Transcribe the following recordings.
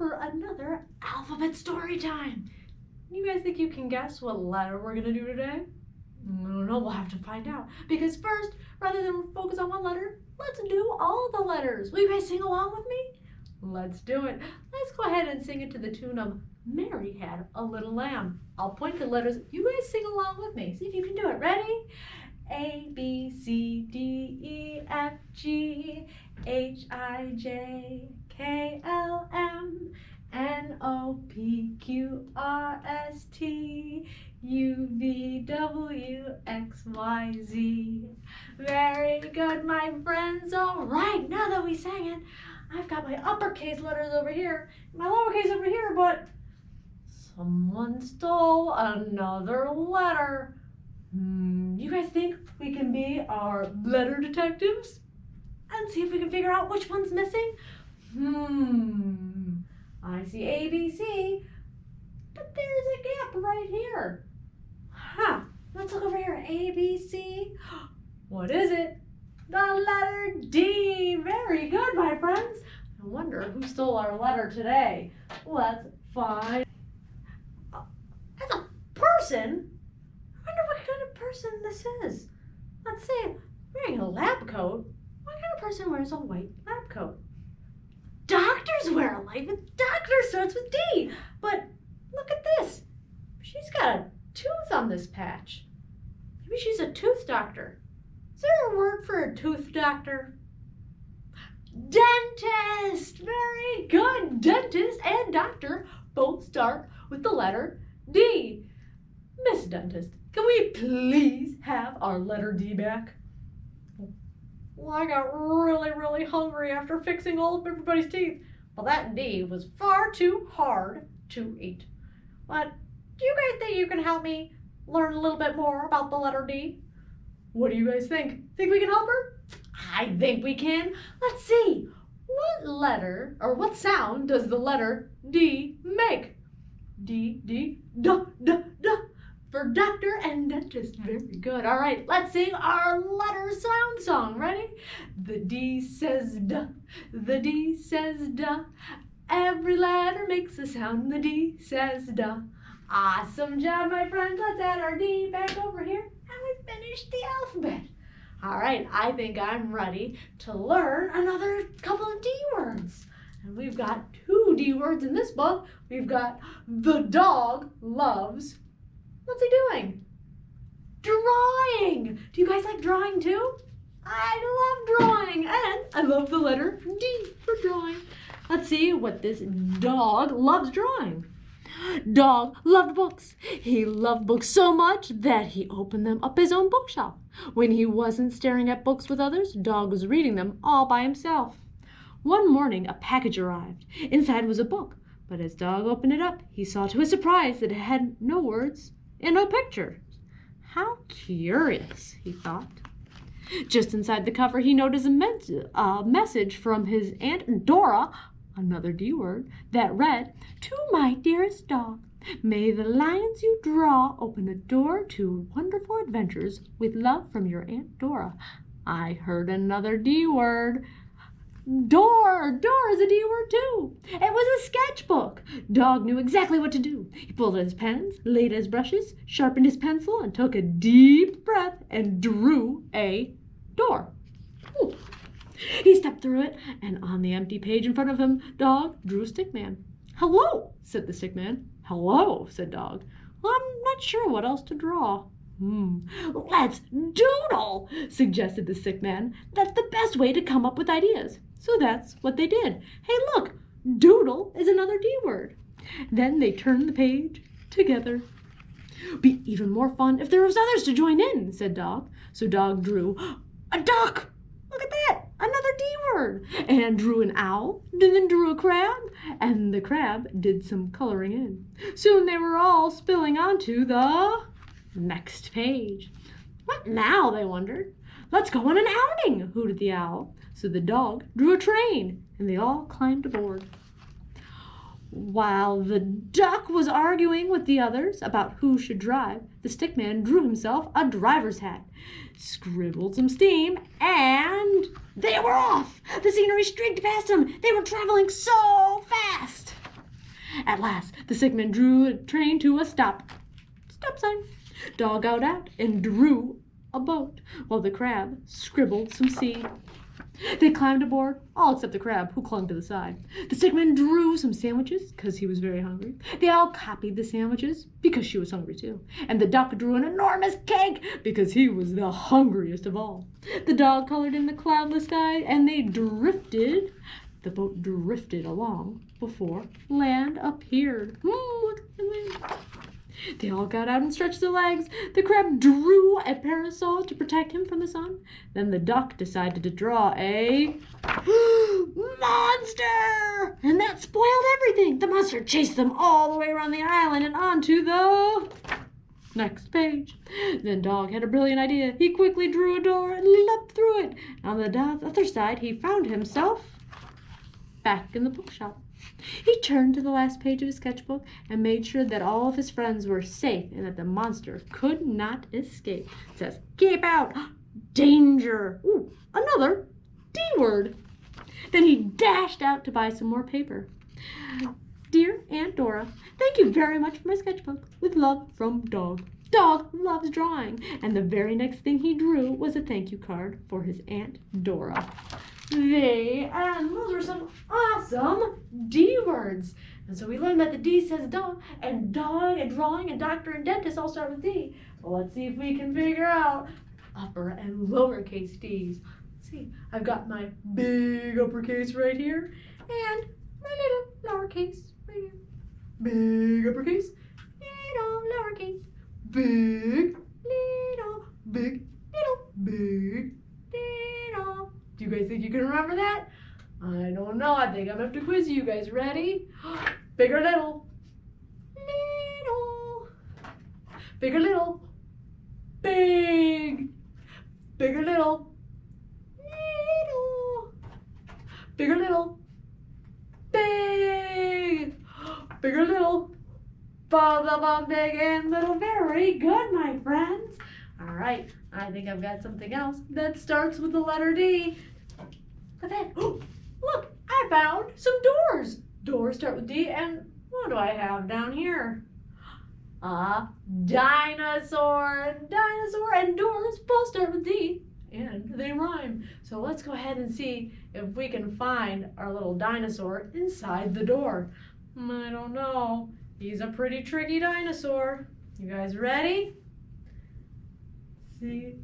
for another alphabet story time. You guys think you can guess what letter we're gonna do today? No, we'll have to find out. Because first, rather than focus on one letter, let's do all the letters. Will you guys sing along with me? Let's do it. Let's go ahead and sing it to the tune of Mary Had a Little Lamb. I'll point to letters. You guys sing along with me. See if you can do it. Ready? A, B, C, D, E, F, G, H, I, J, K, L, M, N, O, P, Q, R, S, T, U, V, W, X, Y, Z. Very good, my friends. All right, now that we sang it, I've got my uppercase letters over here, my lowercase over here, but someone stole another letter. You guys think we can be our letter detectives and see if we can figure out which one's missing? I see A, B, C, but there's a gap right here. Let's look over here. A, B, C. What is it? The letter D. Very good, my friends. I wonder who stole our letter today. Let's find. That's a person. I wonder what kind of person this is. Let's see. Wearing a lab coat. What kind of person wears a white lab coat? Doctors wear a light. Doctor starts with D. But look at this. She's got a tooth on this patch. Maybe she's a tooth doctor. Is there a word for a tooth doctor? Dentist! Very good. Dentist and doctor both start with the letter D. Miss Dentist, can we please have our letter D back? Well, I got really hungry after fixing all of everybody's teeth. Well, that D was far too hard to eat. But do you guys think you can help me learn a little bit more about the letter D? What do you guys think? Think we can help her? I think we can. Let's see. What letter or what sound does the letter D make? D, D, duh, duh, duh. For doctor and dentist. Very good. All right, let's sing our letter sound song. Ready? The D says duh. The D says duh. Every letter makes a sound. The D says duh. Awesome job, my friends. Let's add our D back over here. And we finished the alphabet. All right, I think I'm ready to learn another couple of D words. And we've got 2 D words in this book. We've got the dog loves. What's he doing? Drawing. Do you guys like drawing too? I love drawing, and I love the letter D for drawing. Let's see what this dog loves drawing. Dog loved books. He loved books so much that he opened them up his own bookshelf. When he wasn't staring at books with others, Dog was reading them all by himself. One morning, a package arrived. Inside was a book, but as Dog opened it up, he saw to his surprise that it had no words and no pictures. How curious, he thought. Just inside the cover, he noticed a message from his Aunt Dora, another D word, that read, "To my dearest dog, may the lines you draw open a door to wonderful adventures with love from your Aunt Dora." I heard another D word. Door is a D word too. It was a sketchbook. Dog knew exactly what to do. He pulled out his pens, laid his brushes, sharpened his pencil, and took a deep breath and drew a door. Ooh. He stepped through it, and on the empty page in front of him, Dog drew Stickman. "Hello," said the Stickman. "Hello," said Dog. "Well, I'm not sure what else to draw." "Let's doodle," suggested the Stickman. "That's the best way to come up with ideas." So that's what they did. Hey, look, doodle is another D word. Then they turned the page together. "Be even more fun if there was others to join in," said Dog. So Dog drew a duck. Look at that, another D word. And drew an owl, and then drew a crab, and the crab did some coloring in. Soon they were all spilling onto the next page. What now, they wondered. "Let's go on an outing," hooted the owl. So the dog drew a train, and they all climbed aboard. While the duck was arguing with the others about who should drive, the Stickman drew himself a driver's hat, scribbled some steam, and they were off! The scenery streaked past them. They were traveling so fast. At last, the sick man drew a train to a stop sign. Dog got out and drew a boat, while the crab scribbled some seed. They climbed aboard, all except the crab, who clung to the side. The sick man drew some sandwiches, because he was very hungry. They all copied the sandwiches, because she was hungry too. And the duck drew an enormous cake, because he was the hungriest of all. The dog colored in the cloudless sky, and they drifted. The boat drifted along before land appeared. Look at the land. They all got out and stretched their legs. The crab drew a parasol to protect him from the sun. Then the duck decided to draw a monster! And that spoiled everything. The monster chased them all the way around the island and onto the next page. Then Dog had a brilliant idea. He quickly drew a door and leapt through it. On the other side, he found himself back in the bookshop. He turned to the last page of his sketchbook and made sure that all of his friends were safe and that the monster could not escape. It says, keep out, danger. Ooh, another D word. Then he dashed out to buy some more paper. Dear Aunt Dora, thank you very much for my sketchbook. With love from Dog. Dog loves drawing. And the very next thing he drew was a thank you card for his Aunt Dora. And those are some awesome D words. And so we learned that the D says dog and drawing and doctor and dentist all start with D. Well, let's see if we can figure out upper and lowercase D's. Let's see, I've got my big uppercase right here and my little lowercase right here. Big uppercase, little lowercase, big, little, big, little, big, little. Do you guys think you can remember that? I don't know. I think I'm going to have to quiz you guys. Ready? Big or little? Little. Big or little? Big. Big or little? Little. Big or little? Big. Big or little? Both of them big and little. Very good, my friends. All right. I think I've got something else that starts with the letter D. Look, I found some doors. Doors start with D, and what do I have down here? A dinosaur. Dinosaur and doors both start with D, and they rhyme. So let's go ahead and see if we can find our little dinosaur inside the door. I don't know. He's a pretty tricky dinosaur. You guys ready? See?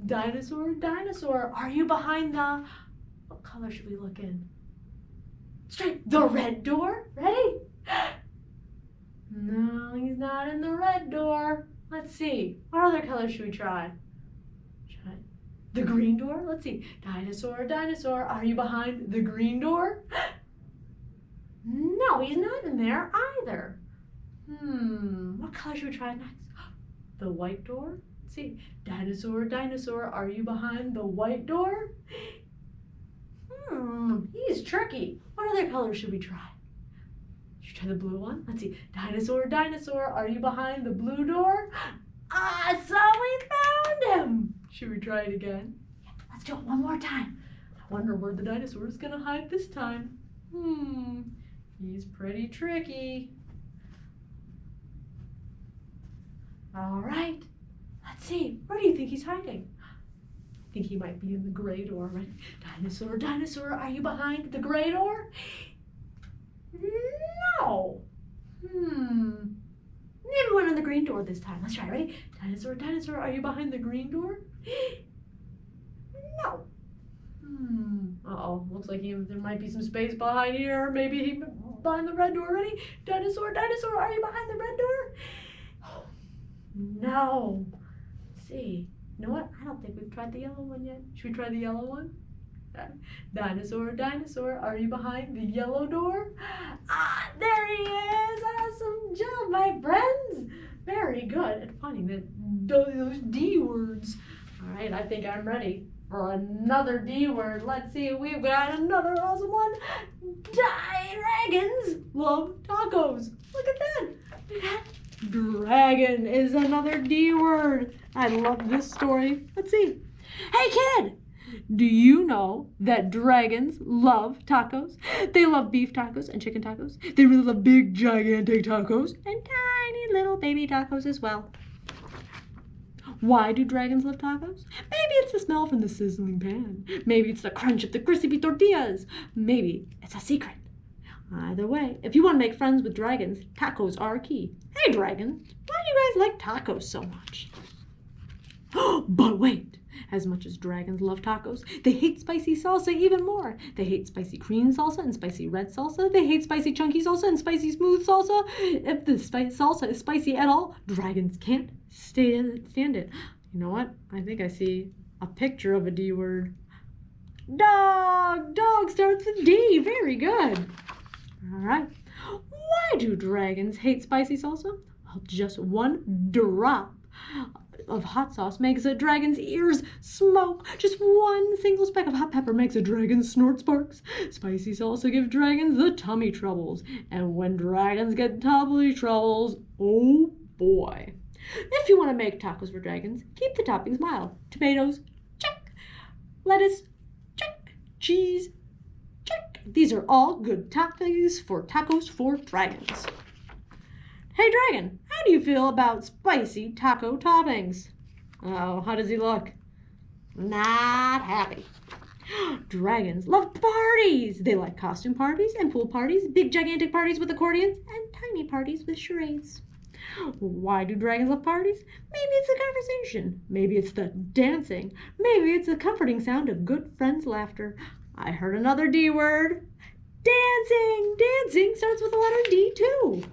Dinosaur, dinosaur, are you behind the... What color should we look in? Straight, the red door. Ready? No, he's not in the red door. Let's see. What other color should we try? Try the green door. Let's see. Dinosaur, dinosaur, are you behind the green door? No, he's not in there either. What color should we try next? The white door. Let's see. Dinosaur, dinosaur, are you behind the white door? He's tricky. What other color should we try? Should we try the blue one? Let's see. Dinosaur, dinosaur, are you behind the blue door? So we found him. Should we try it again? Yeah, let's do it one more time. I wonder where the dinosaur is going to hide this time. He's pretty tricky. All right. Let's see. Where do you think he's hiding? I think he might be in the gray door, right? Dinosaur, dinosaur, are you behind the gray door? No. Maybe one on the green door this time. Let's try. Ready? Dinosaur, dinosaur, are you behind the green door? No. Uh-oh. Looks like there might be some space behind here. Maybe he behind the red door. Ready? Dinosaur, dinosaur, are you behind the red door? No. Let's see. You know what? I don't think we've tried the yellow one yet. Should we try the yellow one? Dinosaur, dinosaur, are you behind the yellow door? There he is! Awesome job, my friends! Very good at finding those D words. All right, I think I'm ready for another D word. Let's see, we've got another awesome one. Dragons love tacos. Look at that. Dragon is another D word. I love this story. Let's see. Hey kid, Do you know that dragons love tacos? They love beef tacos and chicken tacos. They really love big, gigantic tacos and tiny little baby tacos as well. Why do dragons love tacos? Maybe it's the smell from the sizzling pan. Maybe it's the crunch of the crispy tortillas. Maybe it's a secret. Either way, if you want to make friends with dragons, tacos are key. Hey dragons, why do you guys like tacos so much? But wait, as much as dragons love tacos, they hate spicy salsa even more. They hate spicy green salsa and spicy red salsa. They hate spicy chunky salsa and spicy smooth salsa. If the salsa is spicy at all, dragons can't stand it. You know what? I think I see a picture of a D word. Dog! Dog starts with D. Very good. All right. Why do dragons hate spicy salsa? Well, just one drop of hot sauce makes a dragon's ears smoke. Just one single speck of hot pepper makes a dragon snort sparks. Spicy salsa gives dragons the tummy troubles. And when dragons get tummy troubles, oh boy. If you want to make tacos for dragons, keep the toppings mild. Tomatoes, check. Lettuce, check. Cheese, check. These are all good toppings for tacos for dragons. Hey dragon, how do you feel about spicy taco toppings? Oh, how does he look? Not happy. Dragons love parties. They like costume parties and pool parties, big gigantic parties with accordions, and tiny parties with charades. Why do dragons love parties? Maybe it's the conversation. Maybe it's the dancing. Maybe it's the comforting sound of good friends' laughter. I heard another D word. Dancing! Dancing starts with the letter D too.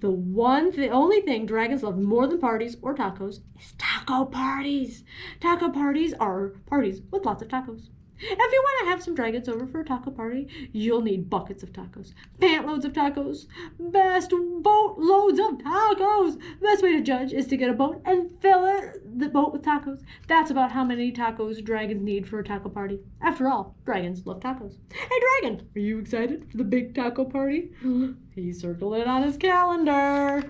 The only thing dragons love more than parties or tacos is taco parties. Taco parties are parties with lots of tacos. If you want to have some dragons over for a taco party, you'll need buckets of tacos, pant loads of tacos, best boat loads of tacos. The best way to judge is to get a boat and fill the boat with tacos. That's about how many tacos dragons need for a taco party. After all, dragons love tacos. Hey dragon, are you excited for the big taco party? He circled it on his calendar.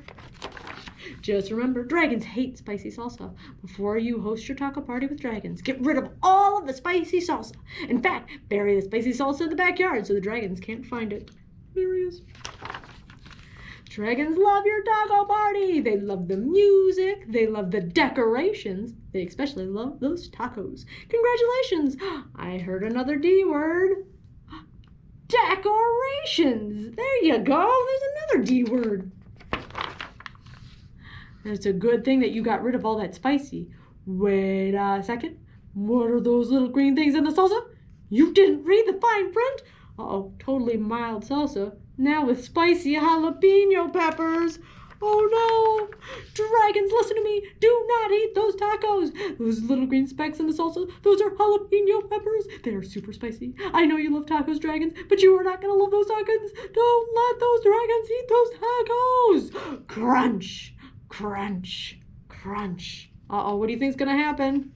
Just remember, dragons hate spicy salsa. Before you host your taco party with dragons, get rid of all of the spicy salsa. In fact, bury the spicy salsa in the backyard so the dragons can't find it. There he is. Dragons love your taco party. They love the music. They love the decorations. They especially love those tacos. Congratulations! I heard another D word. Decorations! There you go. There's another D word. It's a good thing that you got rid of all that spicy. Wait a second. What are those little green things in the salsa? You didn't read the fine print? Uh-oh, totally mild salsa. Now with spicy jalapeno peppers. Oh no! Dragons, listen to me. Do not eat those tacos. Those little green specks in the salsa, those are jalapeno peppers. They are super spicy. I know you love tacos, dragons, but you are not going to love those tacos. Don't let those dragons eat those tacos. Crunch. Crunch, crunch. Uh-oh, what do you think's gonna happen?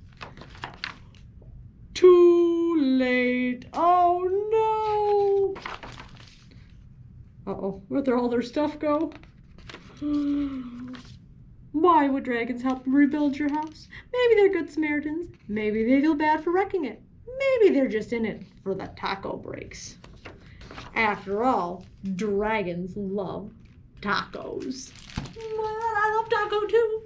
Too late. Oh no. Uh-oh, where'd all their stuff go? Why would dragons help rebuild your house? Maybe they're good Samaritans. Maybe they feel bad for wrecking it. Maybe they're just in it for the taco breaks. After all, dragons love tacos. I love taco too.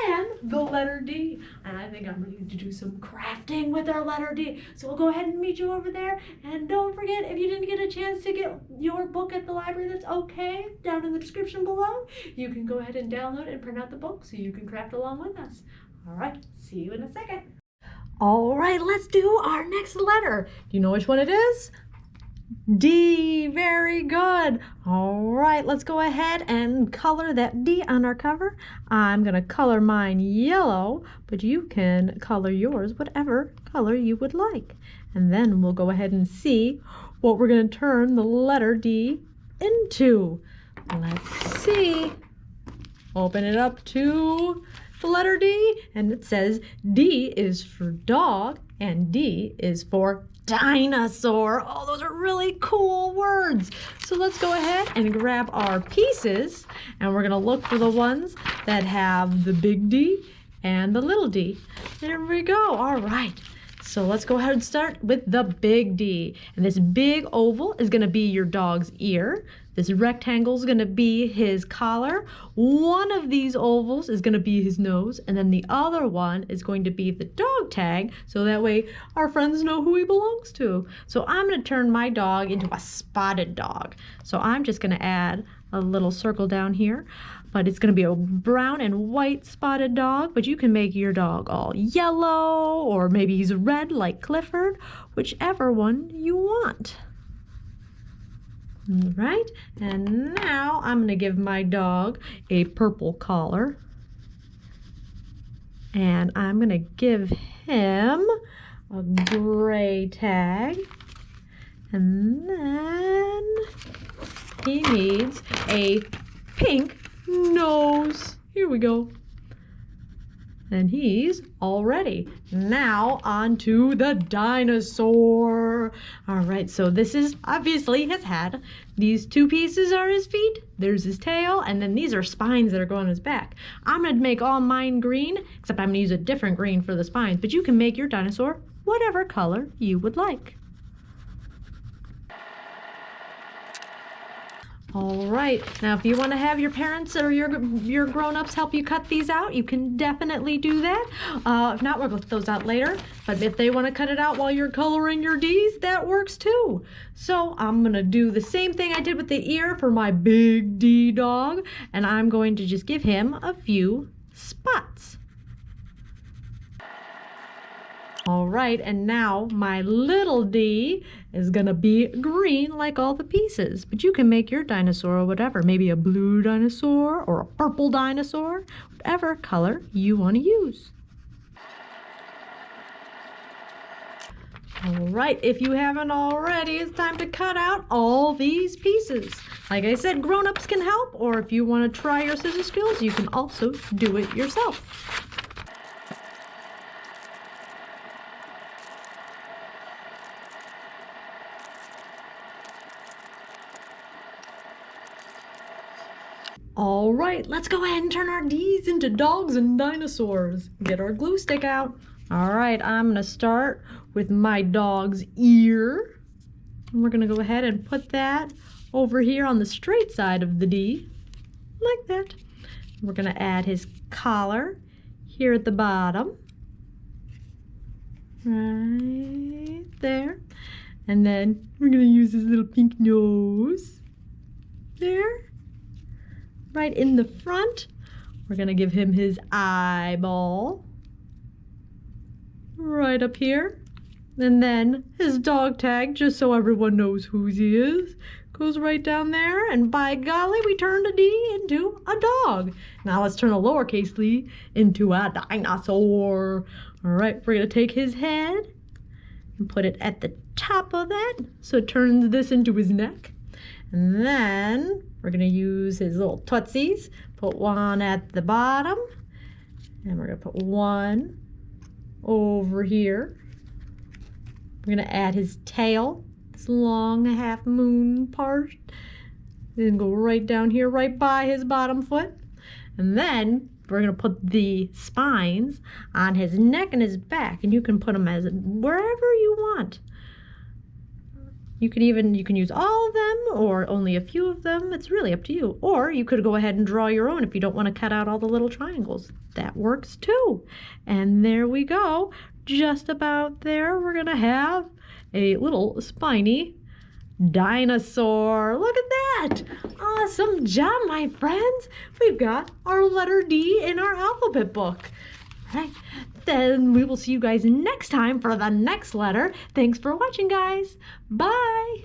And the letter D. And I think I'm ready to do some crafting with our letter D. So we'll go ahead and meet you over there. And don't forget, if you didn't get a chance to get your book at the library, that's okay. Down in the description below, you can go ahead and download and print out the book so you can craft along with us. All right, see you in a second. All right, let's do our next letter. Do you know which one it is? D. Very good. All right, let's go ahead and color that D on our cover. I'm going to color mine yellow, but you can color yours whatever color you would like. And then we'll go ahead and see what we're going to turn the letter D into. Let's see. Open it up to the letter D, and it says D is for dog and D is for dinosaur. Oh, those are really cool words. So let's go ahead and grab our pieces, and we're gonna look for the ones that have the big D and the little D. There we go. All right. So let's go ahead and start with the big D. And this big oval is going to be your dog's ear. This rectangle is going to be his collar. One of these ovals is going to be his nose. And then the other one is going to be the dog tag. So that way our friends know who he belongs to. So I'm going to turn my dog into a spotted dog. So I'm just going to add a little circle down here. But it's going to be a brown and white spotted dog, but you can make your dog all yellow, or maybe he's red like Clifford, whichever one you want. All right, and now I'm going to give my dog a purple collar, and I'm going to give him a gray tag, and then he needs a pink nose. Here we go. And he's all ready. Now on to the dinosaur. All right, so this is obviously his head. These two pieces are his feet. There's his tail, and then these are spines that are going on his back. I'm gonna make all mine green, except I'm gonna use a different green for the spines, but you can make your dinosaur whatever color you would like. All right, now if you want to have your parents or your grown-ups help you cut these out, you can definitely do that. If not, we'll cut those out later. But if they want to cut it out while you're coloring your D's, that works too. So I'm going to do the same thing I did with the ear for my big D dog, and I'm going to just give him a few spots. All right, and now my little D is gonna be green like all the pieces, but you can make your dinosaur or whatever, maybe a blue dinosaur or a purple dinosaur, whatever color you want to use. All right, if you haven't already, it's time to cut out all these pieces. Like I said, grown-ups can help, or if you want to try your scissor skills, you can also do it yourself. All right, let's go ahead and turn our D's into dogs and dinosaurs. Get our glue stick out. All right, I'm gonna start with my dog's ear. And we're gonna go ahead and put that over here on the straight side of the D, like that. We're gonna add his collar here at the bottom, right there. And then we're gonna use his little pink nose there. Right in the front, we're gonna give him his eyeball right up here. And then his dog tag, just so everyone knows whose he is, goes right down there. And by golly, we turned a D into a dog. Now let's turn a lowercase d into a dinosaur. All right, we're gonna take his head and put it at the top of that, so it turns this into his neck. And then we're gonna use his little tootsies, put one at the bottom, and we're gonna put one over here. We're gonna add his tail, this long half moon part, then go right down here, right by his bottom foot. And then we're gonna put the spines on his neck and his back, and you can put them as wherever you want. You can use all of them or only a few of them. It's really up to you. Or you could go ahead and draw your own if you don't want to cut out all the little triangles. That works too. And there we go. Just about there, we're gonna have a little spiny dinosaur. Look at that. Awesome job, my friends. We've got our letter D in our alphabet book. Right, then we will see you guys next time for the next letter. Thanks for watching, guys. Bye.